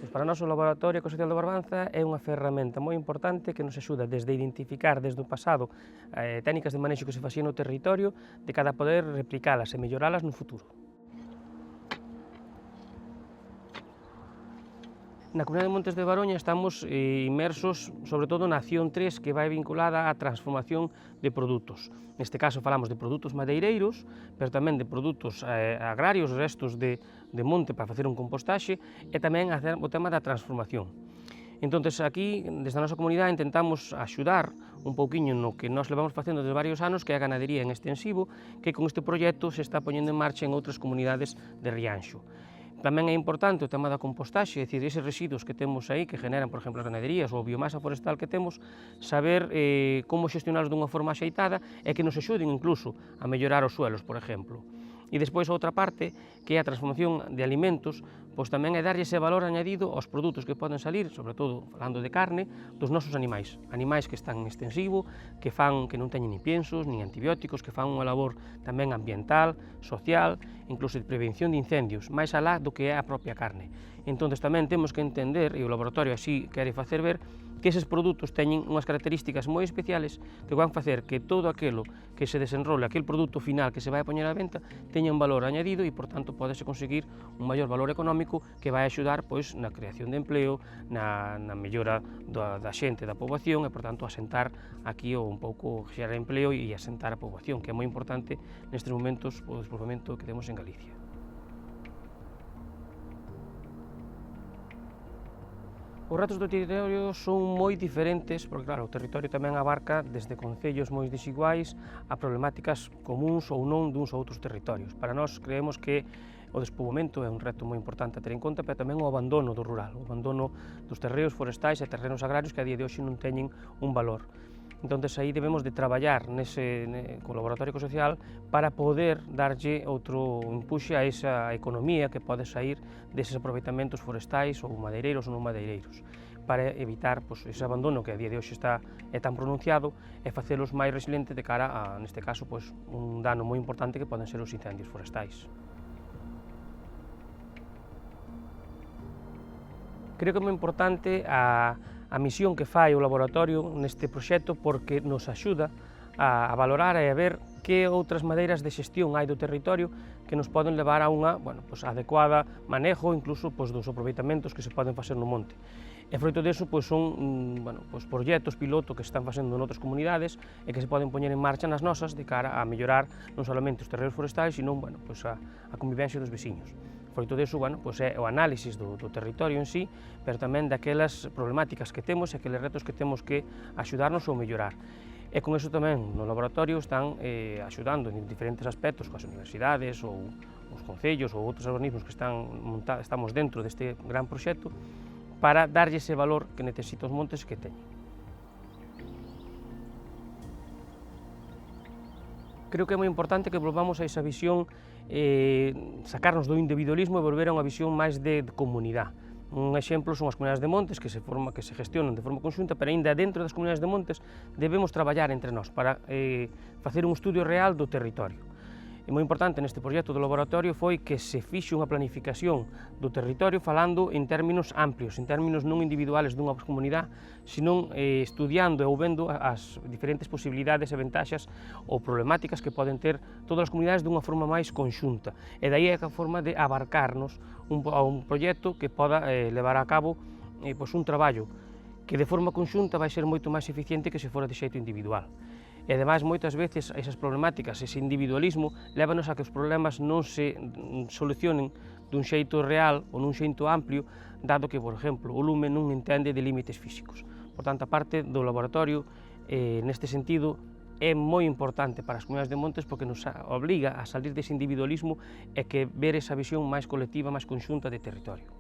Pois para nós o Laboratorio Ecosocial de Barbanza é unha ferramenta moi importante que nos axuda desde identificar desde o pasado técnicas de manexo que se facían no territorio de cara a poder replicalas e melloralas no futuro. Na Comunidade de Montes de Baroña estamos inmersos sobre todo na acción 3 que vai vinculada á transformación de produtos. Neste caso falamos de produtos madeireiros, pero tamén de produtos agrarios, restos de monte para facer un compostaxe e tamén hacer o tema da transformación. Entón, aquí, desde a nosa comunidade, intentamos axudar un pouquiño no que nós levamos facendo desde varios anos, que é a ganadería en extensivo, que con este proxecto se está poñendo en marcha en outras comunidades de Rianxo. Tamén é importante o tema da compostaxe, é dicir, eses residuos que temos aí, que generan, por exemplo, as ganaderías ou a biomasa forestal que temos, saber como xestionalos dunha forma axeitada e que nos axuden incluso a mellorar os suelos, por exemplo. E despois a outra parte, que é a transformación de alimentos, pois tamén é darlle ese valor añadido aos produtos que poden salir, sobre todo falando de carne, dos nosos animais. Animais que están en extensivo, que non teñen ni piensos, ni antibióticos, que fan unha labor tamén ambiental, social, incluso de prevención de incendios, máis alá do que é a propia carne. Entón, tamén temos que entender, e o laboratorio así quere facer ver, que eses produtos teñen unhas características moi especiales que van facer que todo aquilo que se desenrole, aquel produto final que se vai a poñer á venta, teña un valor añadido e, por tanto, podese conseguir un maior valor económico que vai axudar pois, na creación de empleo, na mellora da xente, da poboación e, por tanto, asentar aquí un pouco xerar empleo e asentar a poboación, que é moi importante nestes momentos o despoboamento que temos en Galicia. Os retos do territorio son moi diferentes, porque claro, o territorio tamén abarca desde concellos moi desiguais a problemáticas comuns ou non duns ou outros territorios. Para nós creemos que o despoboamento é un reto moi importante a ter en conta, pero tamén o abandono do rural, o abandono dos terreos forestais e terrenos agrarios que a día de hoxe non teñen un valor. Entón, aí debemos de traballar co Laboratorio Ecosocial para poder darlle outro empuxe a esa economía que pode sair deses aproveitamentos forestais ou madeireiros ou non madeireiros, para evitar ese abandono que a día de hoxe é tan pronunciado e facelos máis resilientes de cara a, neste caso, un dano moi importante que poden ser os incendios forestais. Creo que é moi importante a misión que fai o laboratorio neste proxecto porque nos axuda a valorar e a ver que outras maneiras de xestión hai do territorio que nos poden levar a unha adecuada manejo incluso dos aproveitamentos que se poden facer no monte. E froito deso son proxectos piloto que se están facendo noutras comunidades e que se poden poñer en marcha nas nosas de cara a mellorar non solamente os terreos forestais, sino a convivencia dos veciños. Froito deso, é o análisis do territorio en sí, pero tamén daquelas problemáticas que temos e aqueles retos que temos que axudarnos ou mellorar. E con iso tamén no laboratorio están axudando en diferentes aspectos coas universidades ou os concellos ou outros organismos que estamos dentro deste gran proxecto para darlle ese valor que necesita os montes que teñen. Creo que é moi importante que volvamos a esa visión, sacarnos do individualismo e volver a unha visión máis de comunidade. Un exemplo son as comunidades de montes que se gestionan de forma conxunta, pero aínda dentro das comunidades de montes debemos traballar entre nós para facer un estudio real do territorio. E moi importante neste proxecto do laboratorio foi que se fixe unha planificación do territorio falando en términos amplios, en términos non individuales dunha comunidade, senón estudiando ou vendo as diferentes posibilidades e ventaxas ou problemáticas que poden ter todas as comunidades dunha forma máis conxunta. E dai é a forma de abarcarnos a un proxecto que poda levar a cabo un traballo que de forma conxunta vai ser moito máis eficiente que se fora de xeito individual. E, ademais, moitas veces, esas problemáticas, ese individualismo, lévanos a que os problemas non se solucionen dun xeito real ou nun xeito amplio, dado que, por exemplo, o lume non entende de límites físicos. Por tanto, a parte do laboratorio, neste sentido, é moi importante para as comunidades de montes porque nos obriga a salir dese individualismo e que ver esa visión máis colectiva, máis conxunta de territorio.